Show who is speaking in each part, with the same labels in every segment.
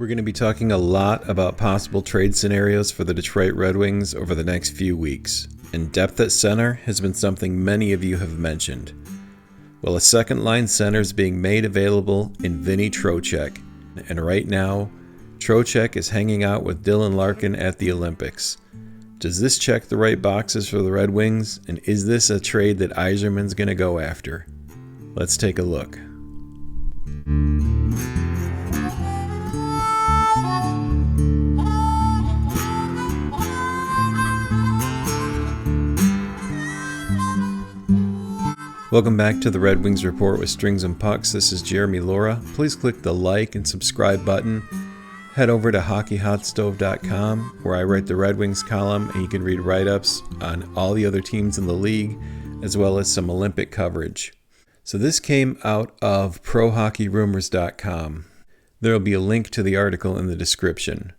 Speaker 1: We're going to be talking a lot about possible trade scenarios for the Detroit Red Wings over the next few weeks, and depth at center has been something many of you have mentioned. Well, a second-line center is being made available in Vinny Trocheck, and right now, Trocheck is hanging out with Dylan Larkin at the Olympics. Does this check the right boxes for the Red Wings, and is this a trade that Yzerman's going to go after? Let's take a look. Welcome back to the Red Wings Report with Strings and Pucks. This is Jeremy Laura. Please click the like and subscribe button. Head over to hockeyhotstove.com where I write the Red Wings column, and you can read write-ups on all the other teams in the league, as well as some Olympic coverage. So this came out of prohockeyrumors.com. There will be a link to the article in the description.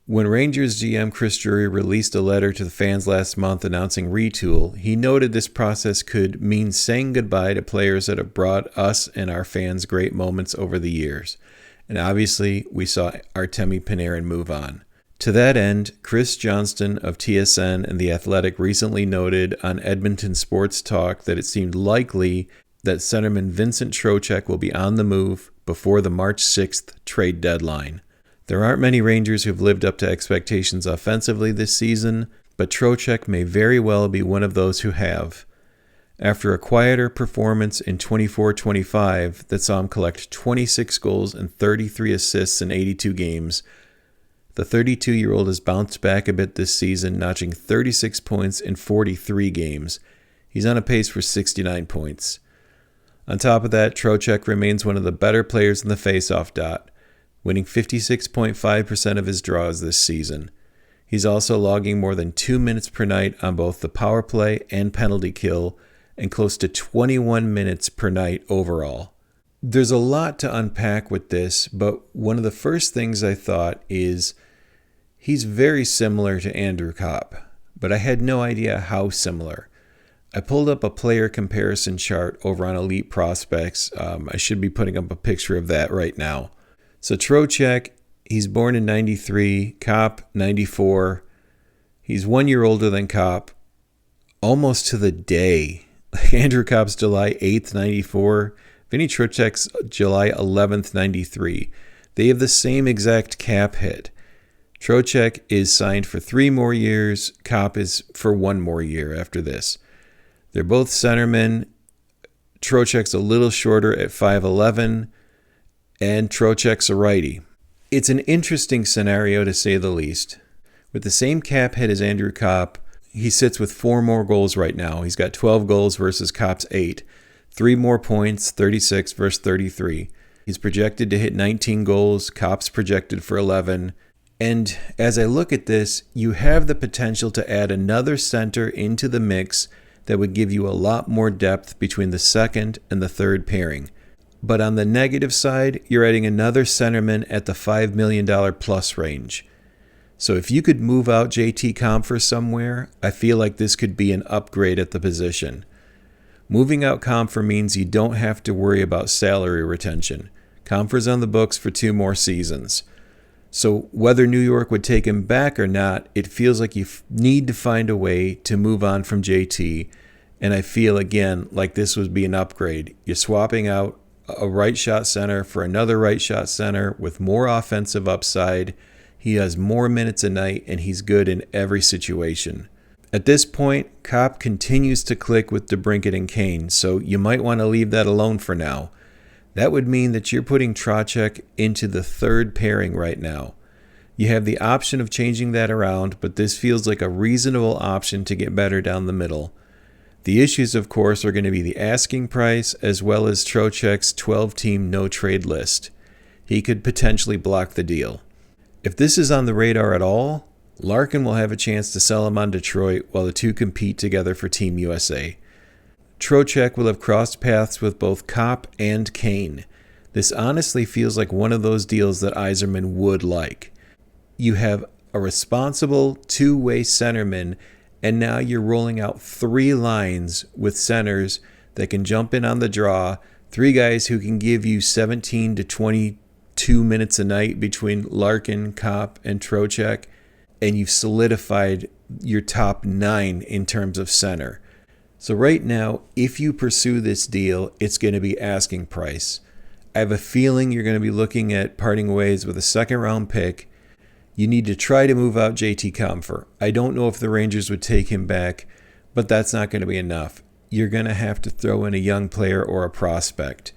Speaker 1: When Rangers GM Chris Drury released a letter to the fans last month announcing retool, he noted this process could mean saying goodbye to players that have brought us and our fans great moments over the years. And obviously, we saw Artemi Panarin move on. To that end, Chris Johnston of TSN and The Athletic recently noted on Edmonton Sports Talk that it seemed likely that centerman Vincent Trochek will be on the move before the March 6th trade deadline. There aren't many Rangers who've lived up to expectations offensively this season, but Trocheck may very well be one of those who have. After a quieter performance in 24-25 that saw him collect 26 goals and 33 assists in 82 games, the 32-year-old has bounced back a bit this season, notching 36 points in 43 games. He's on a pace for 69 points. On top of that, Trocheck remains one of the better players in the faceoff dot, winning 56.5% of his draws this season. He's also logging more than 2 minutes per night on both the power play and penalty kill, and close to 21 minutes per night overall. There's a lot to unpack with this, but one of the first things I thought is he's very similar to Andrew Copp, but I had no idea how similar. I pulled up a player comparison chart over on Elite Prospects. I should be putting up a picture of that right now. So Trocheck, he's born in 93, Copp 94. He's 1 year older than Copp, almost to the day. Andrew Copp's July 8th, 94. Vinny Trocheck's July 11th, 93. They have the same exact cap hit. Trocheck is signed for 3 more years. Copp is for 1 more year after this. They're both centermen. Trocheck's a little shorter at 5'11", and Trocheck's a righty. It's an interesting scenario to say the least. With the same cap hit as Andrew Copp, he sits with 4 more goals right now. He's got 12 goals versus Copp's 8. 3 more points, 36 versus 33. He's projected to hit 19 goals. Copp's projected for 11. And as I look at this, you have the potential to add another center into the mix that would give you a lot more depth between the second and the third pairing. But on the negative side, you're adding another centerman at the $5 million plus range. So if you could move out JT Compher somewhere, I feel like this could be an upgrade at the position. Moving out Compher means you don't have to worry about salary retention. Compher's on the books for 2 more seasons. So whether New York would take him back or not, it feels like you need to find a way to move on from JT. And I feel, again, like this would be an upgrade. You're swapping out a right shot center for another right shot center with more offensive upside. He has more minutes a night, and he's good in every situation. At this point, Copp continues to click with DeBrincat and Kane, so you might want to leave that alone for now. That would mean that you're putting Trocheck into the third pairing right now. You have the option of changing that around, but this feels like a reasonable option to get better down the middle. The issues, of course, are going to be the asking price as well as Trocheck's 12-team no-trade list. He could potentially block the deal. If this is on the radar at all, Larkin will have a chance to sell him on Detroit while the two compete together for Team USA. Trocheck will have crossed paths with both Copp and Kane. This honestly feels like one of those deals that Yzerman would like. You have a responsible two-way centerman, and now you're rolling out 3 lines with centers that can jump in on the draw, 3 guys who can give you 17 to 22 2 minutes a night between Larkin, Copp, and Trocheck, and you've solidified your top 9 in terms of center. So right now, if you pursue this deal, it's going to be asking price. I have a feeling you're going to be looking at parting ways with a second-round pick. You need to try to move out JT Compher. I don't know if the Rangers would take him back, but that's not going to be enough. You're going to have to throw in a young player or a prospect.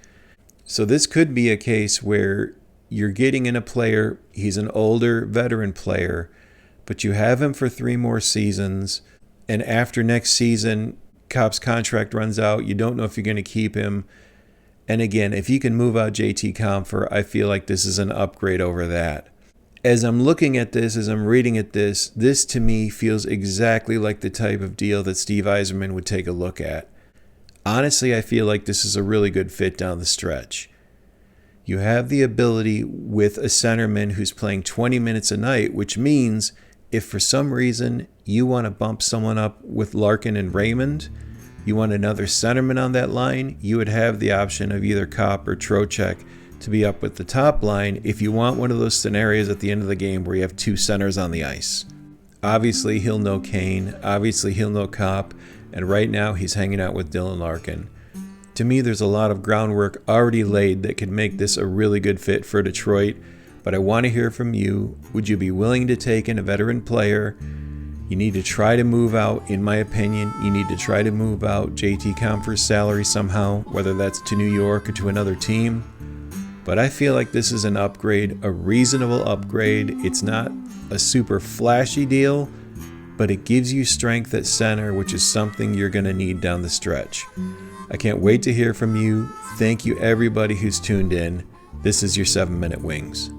Speaker 1: So this could be a case where you're getting in a player, he's an older veteran player, but you have him for 3 more seasons, and after next season, Copp's contract runs out. You don't know if you're going to keep him. And again, if you can move out JT Compher, I feel like this is an upgrade over that. As I'm looking at this, as I'm reading at this to me feels exactly like the type of deal that Steve Yzerman would take a look at. Honestly, I feel like this is a really good fit down the stretch. You have the ability with a centerman who's playing 20 minutes a night, which means if for some reason you want to bump someone up with Larkin and Raymond, you want another centerman on that line, you would have the option of either Copp or Trocheck to be up with the top line if you want one of those scenarios at the end of the game where you have 2 centers on the ice. Obviously, he'll know Kane. Obviously, he'll know Copp. And right now, he's hanging out with Dylan Larkin. To me, there's a lot of groundwork already laid that could make this a really good fit for Detroit. But I want to hear from you. Would you be willing to take in a veteran player? You need to try to move out, in my opinion, you need to try to move out JT Compher's salary somehow, whether that's to New York or to another team. But I feel like this is an upgrade, a reasonable upgrade. It's not a super flashy deal, but it gives you strength at center, which is something you're going to need down the stretch. I can't wait to hear from you. Thank you everybody who's tuned in. This is your 7-Minute Wings.